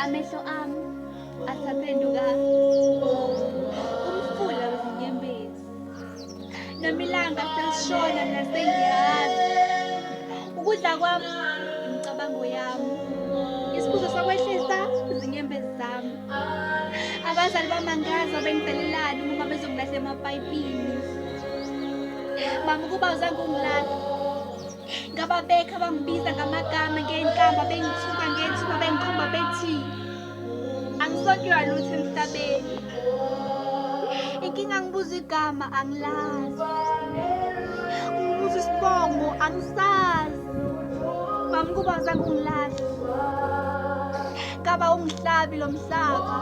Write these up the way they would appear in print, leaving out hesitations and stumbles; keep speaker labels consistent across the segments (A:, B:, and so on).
A: Amehlo ami asaphenduka umfula wezinyembezi, noma ilanga selishona mina sengiyazi. Ukudla kwami imicabango yami, isiphuzo sokwehlisa izinyembezi zami. Abazali bamangaza bengicelelani uma bezongilahla emapayipini. Mama, ukuba awuzange ungilahla, ngababekho abangibiza ngamagama ngey'nhlamba, bengithuka ngethuba, bengikhomba bethi angisondelwa lutho emhlabeni. Inkinga ngibuza igama angilazi, ngibuza isibongo angisazi. Mama, ukuba awuzange ungilahla, ngaba ungihlabi lo mhlaba.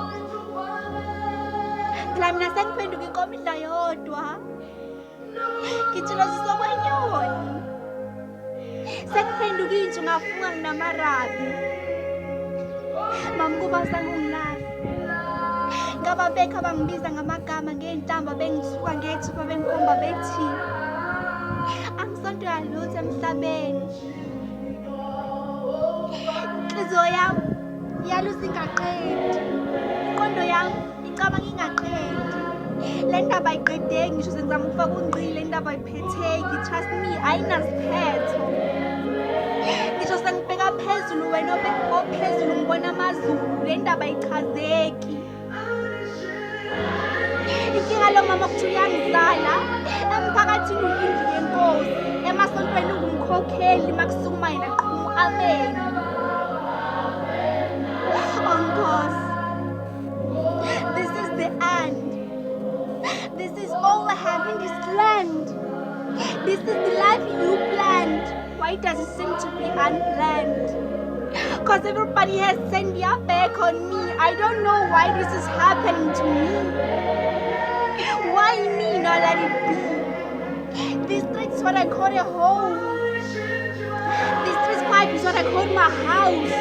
A: Phela mina sengiphenduka inkomidla yodwa, ngitshiloziswa kwenyoni. Sengiphenduka inja ngafunga nginamarabi. Mama, ukuba awuzange ungilahla, ngababekho abangibiza ngamagama ngey'nhlamba, bengithuka ngethuba, bengikhomba bethi angisondelwa lutho emhlabeni. Inhliziyo yami iyalusa ingaqedi, ingqondo yami icabanga ingaqedi. Le ndaba ayiqedeki, ngisho sengizama ukufaka ungqi, le ndaba ayiphetheki. Trust me, ayinasiphetho. Ngisho sengibheka phezulu, wena ophezulu ngibona amazulu, le ndaba ayichazeki. Inkinga lo mama kuthi uyangizala, emphakathini uyindlu yenkosi, emasontweni ungumkhokheli, makusukuma yena qhumu amen. Oh Nkosi, this is the end. This is all I have in this land. This is the life you planned. Why does it seem to be unplanned? Because everybody has turned their back on me. I don't know why this is happening to me. Why me not let it be? This street is what I call a home. This street pipe is what I call my house.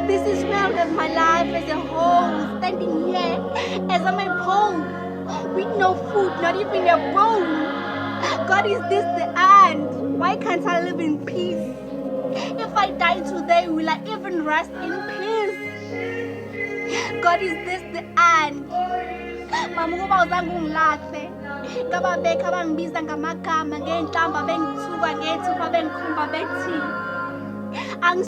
A: This is where I live my life as a whole, standing here as I'm a pole, with no food, not even a bowl. God, is this the end? Why can't I live in peace? If I die today, will I even rest in peace? God, is this the end? Mama, ukuba awuzange ungilahle, ngababekho abangibiza ngamagama ngey'nhlamba, bengithuka ngethuba, bengikhomba bethi